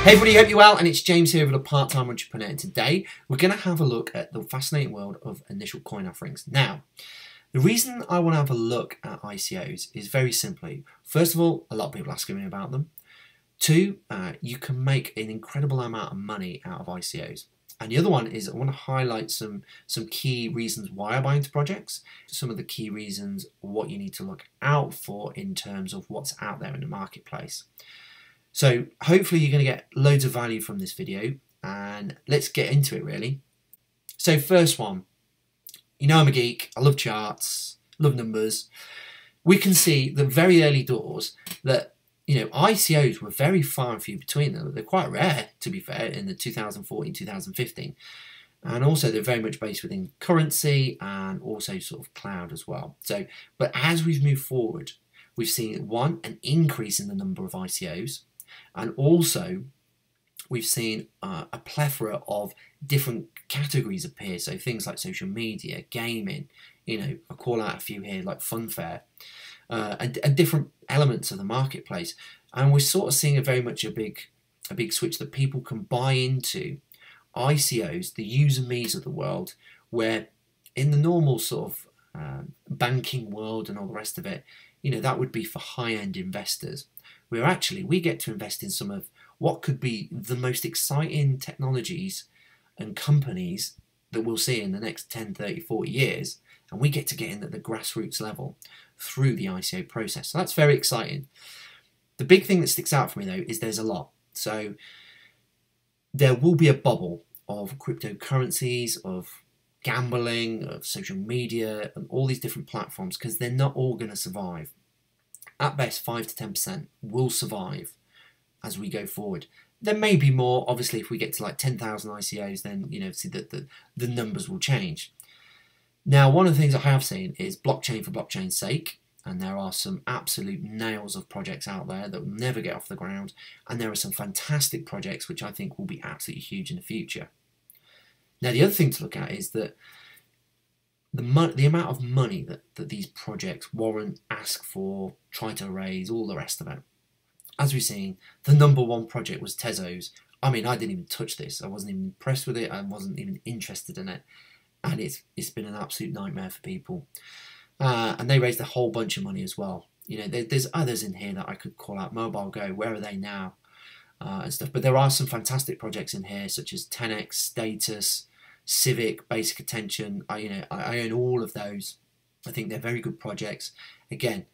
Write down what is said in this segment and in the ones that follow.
Hey everybody, hope you're well, and it's James here with a part-time entrepreneur, and today we're going to have a look at the fascinating world of initial coin offerings. Now, the reason I want to have a look at ICOs is very simply, first of all, a lot of people asking me about them. Two, you can make an incredible amount of money out of ICOs. And the other one is I want to highlight some key reasons why I buy into projects, some of the key reasons what you need to look out for in terms of what's out there in the marketplace. So hopefully you're going to get loads of value from this video, and let's get into it really. So first one, you know I'm a geek, I love charts, love numbers. We can see the very early doors that, you know, ICOs were very far and few between them. They're quite rare, to be fair, in the 2014, 2015. And also they're very much based within currency and also sort of cloud as well. So, but as we've moved forward, we've seen one, an increase in the number of ICOs. And also, we've seen a plethora of different categories appear. So things like social media, gaming, you know, I'll call out a few here like funfair, and different elements of the marketplace. And we're sort of seeing very much a big switch that people can buy into ICOs, the use and me's of the world, where in the normal sort of banking world and all the rest of it, you know, that would be for high-end investors. Where actually we get to invest in some of what could be the most exciting technologies and companies that we'll see in the next 10, 30, 40 years, and we get to get in at the grassroots level through the ICO process. So that's very exciting. The big thing that sticks out for me though is there's a lot. So there will be a bubble of cryptocurrencies, of gambling, of social media, and all these different platforms, because they're not all going to survive. At best, 5 to 10% will survive as we go forward. There may be more. Obviously, if we get to like 10,000 ICOs, then, you know, see that the numbers will change. Now, one of the things I have seen is blockchain for blockchain's sake, and there are some absolute nails of projects out there that will never get off the ground, and there are some fantastic projects which I think will be absolutely huge in the future. Now, the other thing to look at is that the amount of money that these projects warrant, ask for, try to raise, all the rest of it. As we've seen, the #1 project was Tezos. I mean, I didn't even touch this. I wasn't even impressed with it. I wasn't even interested in it. And it's been an absolute nightmare for people. And they raised a whole bunch of money as well. You know, there's others in here that I could call out. Mobile Go, where are they now? And stuff. But there are some fantastic projects in here, such as 10x, Status, Civic, Basic Attention. I own all of those. I think they're very good projects. Again,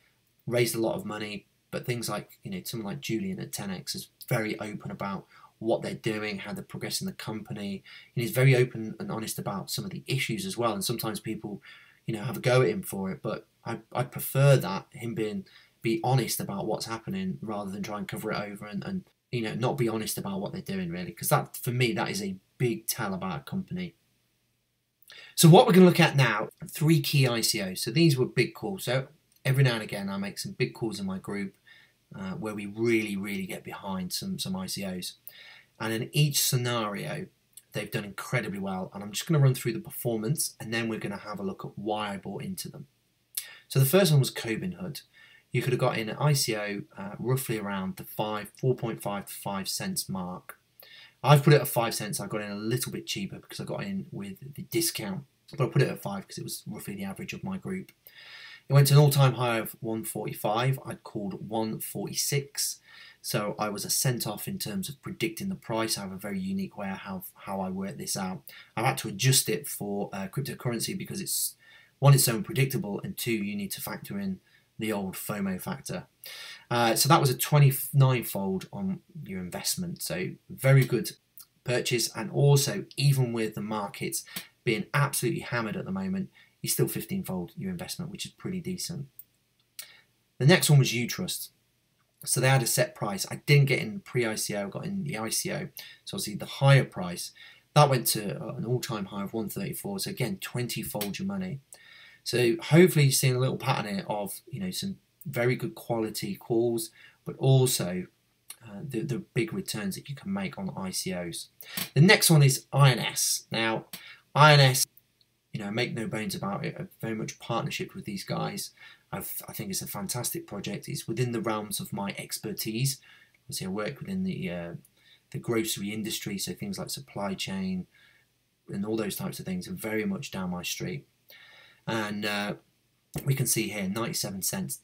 raised a lot of money, but things like, you know, someone like Julian at 10x is very open about what they're doing, how they're progressing the company, and he's very open and honest about some of the issues as well. And sometimes people, you know, have a go at him for it, but I prefer that, him be honest about what's happening rather than try and cover it over and you know, not be honest about what they're doing really, because that, for me, that is a big tell about a company. So what we're going to look at now, 3 key ICOs. So these were big calls. So every now and again I make some big calls in my group where we really get behind some ICOs. And in each scenario, they've done incredibly well. And I'm just going to run through the performance, and then we're going to have a look at why I bought into them. So the first one was Koban Hood. You could have got in an ICO roughly around the 4.5 to 5 cents mark. I've put it at 5 cents. I got in a little bit cheaper because I got in with the discount, but I put it at 5 because it was roughly the average of my group. It went to an all-time high of 145. I'd called 146, so I was a cent off in terms of predicting the price. I have a very unique way of how I work this out. I've had to adjust it for cryptocurrency because it's, one, it's so unpredictable, and two, you need to factor in the old FOMO factor. So that was a 29-fold on your investment. So very good purchase. And also, even with the markets being absolutely hammered at the moment, you still 15-fold your investment, which is pretty decent. The next one was Utrust. So they had a set price. I didn't get in pre-ICO, I got in the ICO. So obviously the higher price, that went to an all-time high of 134. So again, 20-fold your money. So hopefully you're seeing a little pattern here of, you know, some very good quality calls, but also the big returns that you can make on ICOs. The next one is INS. Now, INS, you know, make no bones about it, a very much partnership with these guys. I think it's a fantastic project. It's within the realms of my expertise. Obviously, I work within the the grocery industry, so things like supply chain and all those types of things are very much down my street. And we can see here 97 cents,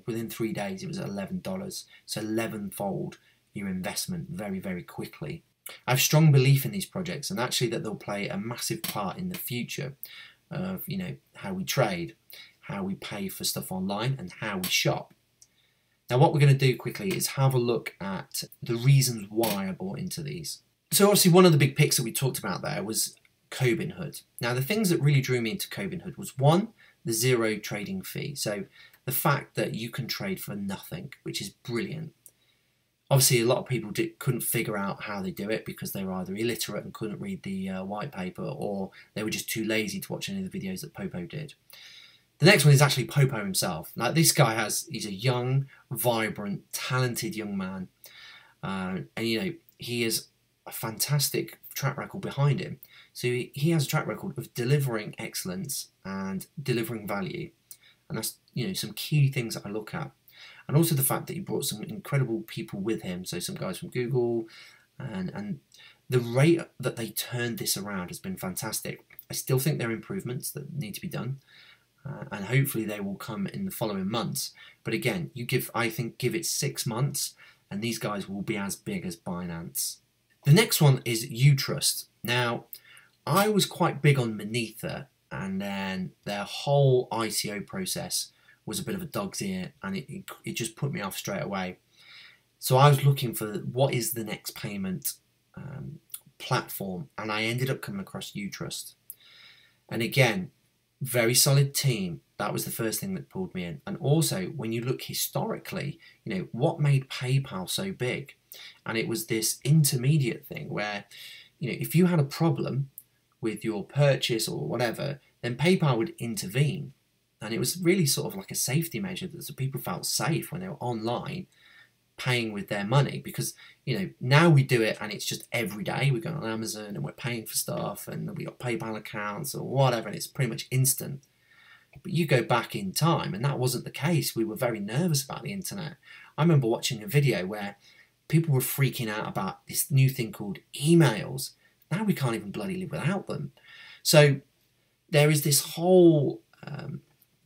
within 3 days it was at $11, so 11-fold your investment very, very quickly. I have strong belief in these projects, and actually that they'll play a massive part in the future of how we trade, how we pay for stuff online, and how we shop. Now what we're going to do quickly is have a look at the reasons why I bought into these. So obviously one of the big picks that we talked about there was Koban Hood. Now the things that really drew me into Koban Hood was, one, the zero trading fee. So the fact that you can trade for nothing, which is brilliant. Obviously a lot of people couldn't figure out how they do it because they were either illiterate and couldn't read the white paper, or they were just too lazy to watch any of the videos that Popo did. The next one is actually Popo himself. Now this guy he's a young, vibrant, talented young man, and he has a fantastic track record behind him. So he has a track record of delivering excellence and delivering value, and that's some key things that I look at. And also the fact that he brought some incredible people with him, so some guys from Google, and the rate that they turned this around has been fantastic. I still think there are improvements that need to be done, and hopefully they will come in the following months. But again, I think give it 6 months and these guys will be as big as Binance. The next one is Utrust. Now, I was quite big on Monetha, and then their whole ICO process was a bit of a dog's ear, and it just put me off straight away. So I was looking for what is the next payment platform, and I ended up coming across Utrust. And again, very solid team. That was the first thing that pulled me in. And also, when you look historically, what made PayPal so big? And it was this intermediate thing where, if you had a problem with your purchase or whatever, then PayPal would intervene. And it was really sort of like a safety measure that the people felt safe when they were online paying with their money, because now we do it and it's just every day. We go on Amazon and we're paying for stuff, and we got PayPal accounts or whatever, and it's pretty much instant. But you go back in time and that wasn't the case. We were very nervous about the internet. I remember watching a video where people were freaking out about this new thing called emails. Now we can't even bloody live without them. So there is this whole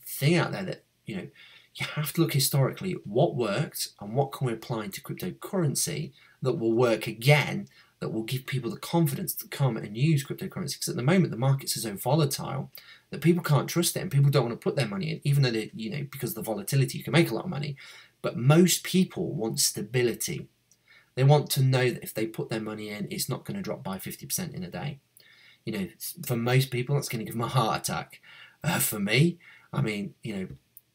thing out there that you have to look historically at what worked and what can we apply into cryptocurrency that will work again, that will give people the confidence to come and use cryptocurrency. Because at the moment the markets are so volatile that people can't trust it, and people don't want to put their money in, even though they, because of the volatility you can make a lot of money. But most people want stability. They want to know that if they put their money in, it's not going to drop by 50% in a day. For most people that's going to give them a heart attack. For me, I mean,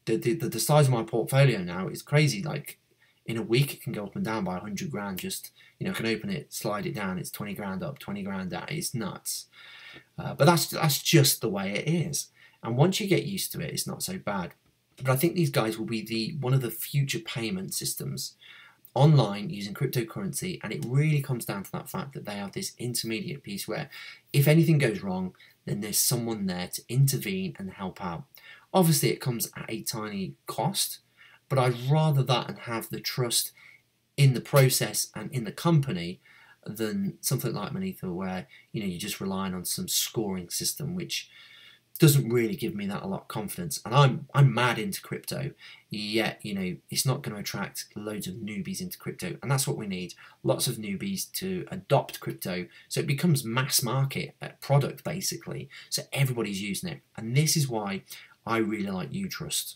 the size of my portfolio now is crazy. Like in a week, it can go up and down by 100 grand. Just I can open it, slide it down. It's 20 grand up, 20 grand down. It's nuts. But that's just the way it is. And once you get used to it, it's not so bad. But I think these guys will be one of the future payment systems online using cryptocurrency, and it really comes down to that fact that they have this intermediate piece where if anything goes wrong, then there's someone there to intervene and help out. Obviously it comes at a tiny cost, but I'd rather that and have the trust in the process and in the company than something like Monetha where you're just relying on some scoring system, which doesn't really give me that a lot of confidence. And I'm mad into crypto, yet it's not going to attract loads of newbies into crypto, and that's what we need. Lots of newbies to adopt crypto so it becomes mass market product basically, so everybody's using it. And this is why I really like Utrust.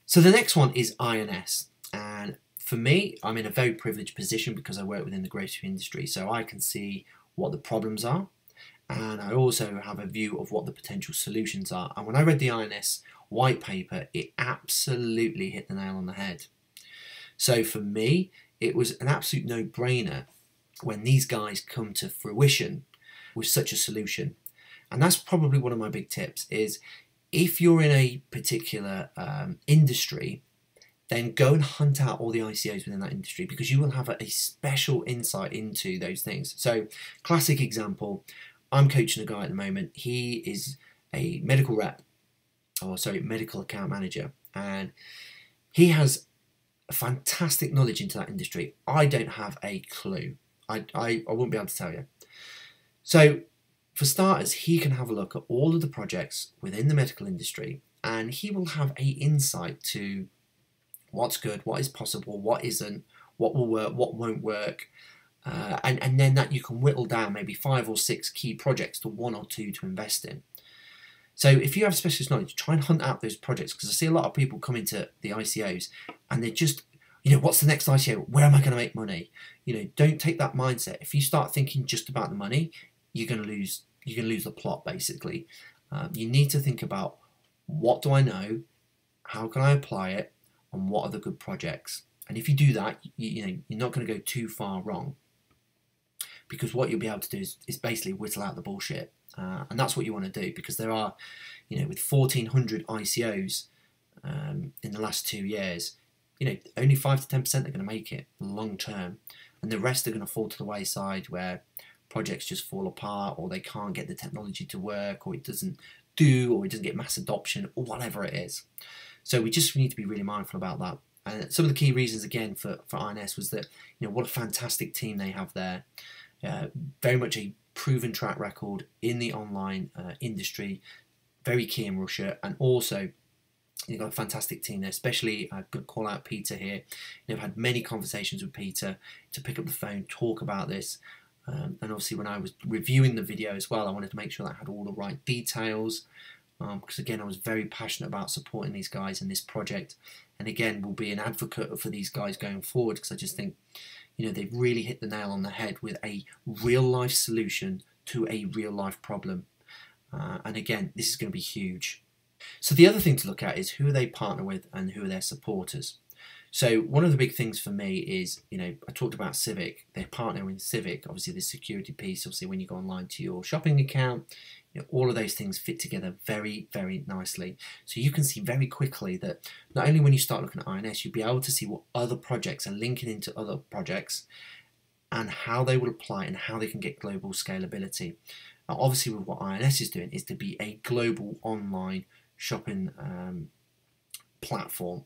So the next one is INS, and for me, I'm in a very privileged position because I work within the grocery industry, so I can see what the problems are. And I also have a view of what the potential solutions are. And when I read the INS white paper, it absolutely hit the nail on the head. So for me, it was an absolute no-brainer when these guys come to fruition with such a solution. And that's probably one of my big tips is if you're in a particular industry, then go and hunt out all the ICOs within that industry, because you will have a special insight into those things. So classic example, I'm coaching a guy at the moment. He is a medical medical account manager, and he has a fantastic knowledge into that industry. I don't have a clue. I wouldn't be able to tell you. So for starters, he can have a look at all of the projects within the medical industry, and he will have a insight to what's good, what is possible, what isn't, what will work, what won't work. And then that you can whittle down maybe 5 or 6 key projects to 1 or 2 to invest in. So if you have specialist knowledge, try and hunt out those projects, because I see a lot of people come into the ICOs and they're just, what's the next ICO? Where am I going to make money? Don't take that mindset. If you start thinking just about the money, you're going to lose the plot, basically. You need to think about, what do I know? How can I apply it? And what are the good projects? And if you do that, you're not going to go too far wrong, because what you'll be able to do is basically whittle out the bullshit. And that's what you want to do, because there are, with 1,400 ICOs in the last 2 years, only 5 to 10% are going to make it long term, and the rest are going to fall to the wayside, where projects just fall apart, or they can't get the technology to work, or it doesn't get mass adoption, or whatever it is. So we just need to be really mindful about that. And some of the key reasons, again, for INS was that, what a fantastic team they have there. Very much a proven track record in the online industry, very key in Russia, and also you've got a fantastic team there. Especially, I'm going to call out Peter here. I've had many conversations with Peter to pick up the phone, talk about this. And obviously when I was reviewing the video as well, I wanted to make sure that I had all the right details, because again, I was very passionate about supporting these guys in this project, and again, will be an advocate for these guys going forward, because I just think, they've really hit the nail on the head with a real life solution to a real life problem. And again, this is going to be huge. So the other thing to look at is, who they partner with and who are their supporters. So one of the big things for me is, I talked about Civic. They're partnering with Civic. Obviously, the security piece, obviously when you go online to your shopping account, all of those things fit together very, very nicely. So you can see very quickly that not only when you start looking at INS, you'll be able to see what other projects are linking into other projects, and how they will apply and how they can get global scalability. Now, obviously, with what INS is doing is to be a global online shopping platform.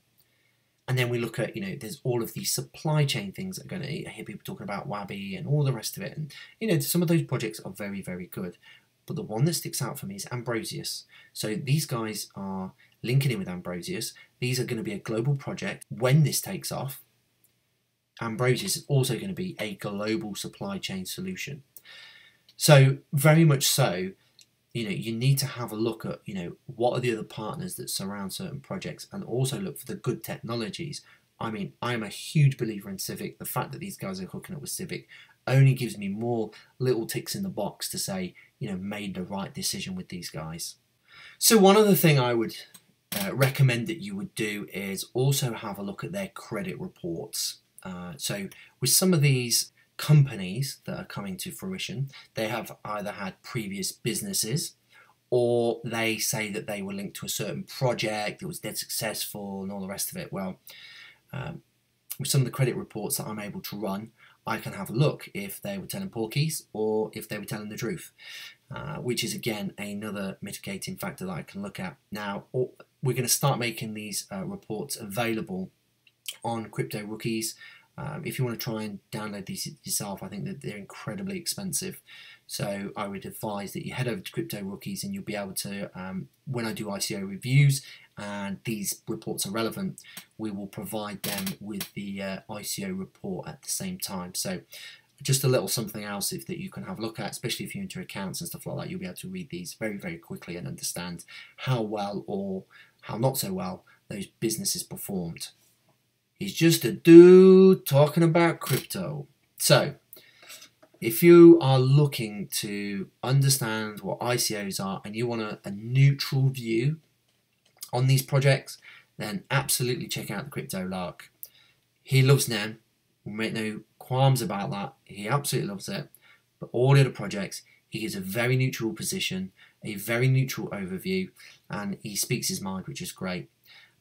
And then we look at, there's all of these supply chain things that are going to, I hear people talking about Wabi and all the rest of it. And, some of those projects are very, very good. But the one that sticks out for me is Ambrosius. So these guys are linking in with Ambrosius. These are going to be a global project. When this takes off, Ambrosius is also going to be a global supply chain solution. So very much so, you need to have a look at, what are the other partners that surround certain projects, and also look for the good technologies. I mean, I am a huge believer in Civic. The fact that these guys are hooking up with Civic only gives me more little ticks in the box to say, made the right decision with these guys. So one other thing I would recommend that you would do is also have a look at their credit reports. So with some of these companies that are coming to fruition, they have either had previous businesses, or they say that they were linked to a certain project that was dead successful and all the rest of it. Well, with some of the credit reports that I'm able to run, I can have a look if they were telling porkies or if they were telling the truth, which is again another mitigating factor that I can look at. Now, we're going to start making these reports available on Crypto Rookies. If you want to try and download these yourself, I think that they're incredibly expensive. So I would advise that you head over to Crypto Rookies, and you'll be able to, when I do ICO reviews and these reports are relevant, we will provide them with the ICO report at the same time. So just a little something else that you can have a look at, especially if you're into accounts and stuff like that. You'll be able to read these very, very quickly and understand how well or how not so well those businesses performed. He's just a dude talking about crypto. So if you are looking to understand what ICOs are and you want a neutral view on these projects, then absolutely check out the Crypto Lark. He loves NEM. We make no qualms about that. He absolutely loves it. But all the other projects, he gives a very neutral position, a very neutral overview, and he speaks his mind, which is great.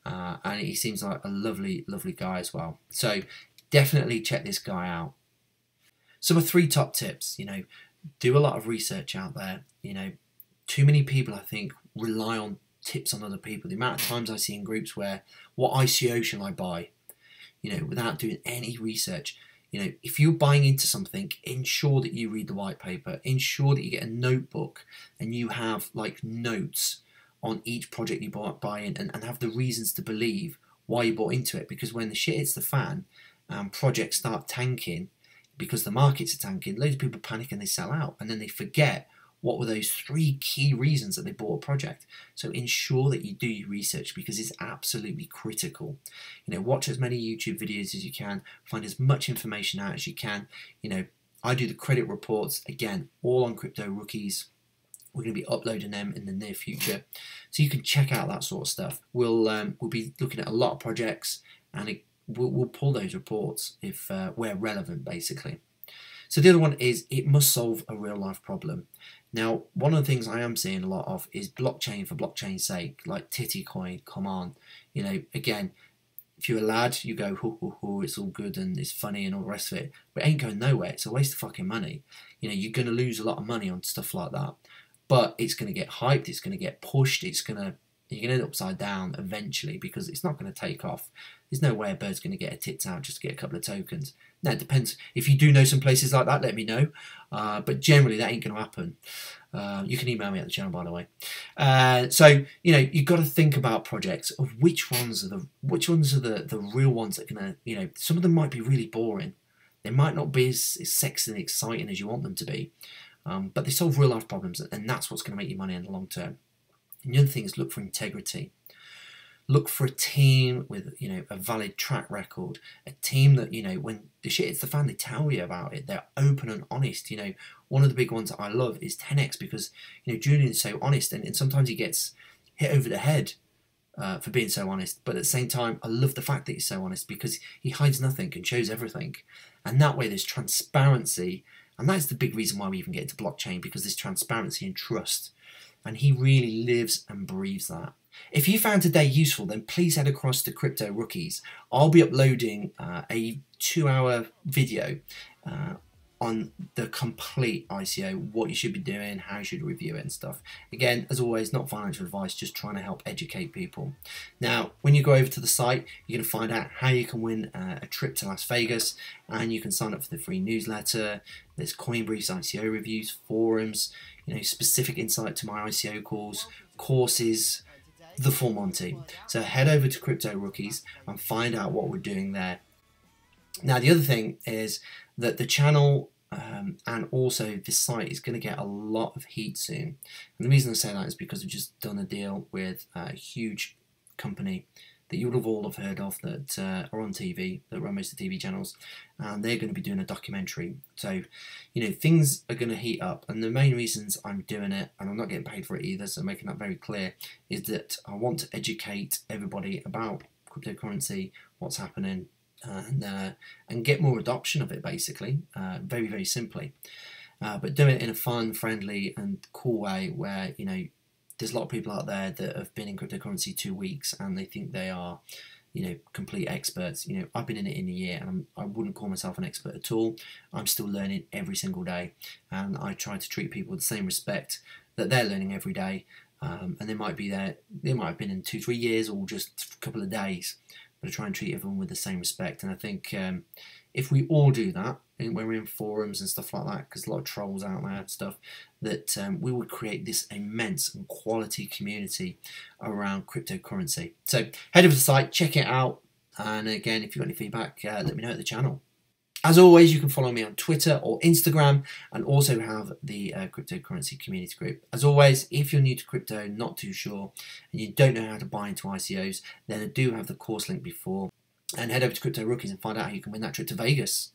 And he seems like a lovely, lovely guy as well. So definitely check this guy out. So my 3 top tips, do a lot of research out there. Too many people, I think, rely on tips on other people. The amount of times I see in groups where, what ICO shall I buy? Without doing any research. if you're buying into something, ensure that you read the white paper, ensure that you get a notebook and you have like notes on each project you buy in, and have the reasons to believe why you bought into it. Because when the shit hits the fan and projects start tanking because the markets are tanking, loads of people panic and they sell out, and then they forget what were those 3 key reasons that they bought a project. So ensure that you do your research, because it's absolutely critical. Watch as many YouTube videos as you can, find as much information out as you can. I do the credit reports, again, all on Crypto Rookies. We're going to be uploading them in the near future, so you can check out that sort of stuff. We'll be looking at a lot of projects, and we'll pull those reports if we're relevant, basically. So the other one is, it must solve a real life problem. Now, one of the things I am seeing a lot of is blockchain for blockchain's sake, like titty coin. Come on, again, if you're a lad, you go, hoo, hoo, hoo, it's all good and it's funny and all the rest of it, but it ain't going nowhere. It's a waste of fucking money. You're going to lose a lot of money on stuff like that, but it's going to get hyped, it's going to get pushed, you're going to end upside down eventually, because it's not going to take off. There's no way a bird's going to get a tits out just to get a couple of tokens. Now, it depends. If you do know some places like that, let me know. But generally, that ain't going to happen. You can email me at the channel, by the way. So you've got to think about projects of which ones are the real ones that are going to, some of them might be really boring. They might not be as sexy and exciting as you want them to be, but they solve real life problems, and that's what's going to make you money in the long term. And the other thing is, look for integrity. Look for a team with a valid track record, a team that when the shit hits the fan, they tell you about it. They're open and honest. One of the big ones that I love is 10x, because Julian's so honest, and sometimes he gets hit over the head for being so honest. But at the same time, I love the fact that he's so honest, because he hides nothing and shows everything, and that way there's transparency, and that's the big reason why we even get into blockchain, because there's transparency and trust. And he really lives and breathes that. If you found today useful, then please head across to Crypto Rookies. I'll be uploading a 2-hour video on the complete ICO, what you should be doing, how you should review it and stuff. Again, as always, not financial advice, just trying to help educate people. Now, when you go over to the site, you're going to find out how you can win a trip to Las Vegas, and you can sign up for the free newsletter. There's coin briefs, ICO reviews, forums, specific insight to my ICO calls, courses, the full Monty. So head over to Crypto Rookies and find out what we're doing there. Now, the other thing is that the channel and also this site is going to get a lot of heat soon. And the reason I say that is because we've just done a deal with a huge company that you would have all have heard of, that are on TV, that run most of the TV channels, and they're going to be doing a documentary. So, things are going to heat up, and the main reasons I'm doing it, and I'm not getting paid for it either, so making that very clear, is that I want to educate everybody about cryptocurrency, what's happening, and get more adoption of it, basically, very, very simply. But do it in a fun, friendly, and cool way where, there's a lot of people out there that have been in cryptocurrency 2 weeks and they think they are, complete experts. I've been in it in a year, and I wouldn't call myself an expert at all. I'm still learning every single day, and I try to treat people with the same respect that they're learning every day. And they might have been in 2-3 years or just a couple of days, but I try and treat everyone with the same respect. And I think if we all do that, when we're in forums and stuff like that, because a lot of trolls out there and stuff, that we would create this immense and quality community around cryptocurrency. So head over to the site, check it out, and again, if you've got any feedback, let me know at the channel. As always, you can follow me on Twitter or Instagram, and also have the cryptocurrency community group. As always, if you're new to crypto, not too sure, and you don't know how to buy into ICOs, then I do have the course link before. And head over to Crypto Rookies and find out how you can win that trip to Vegas.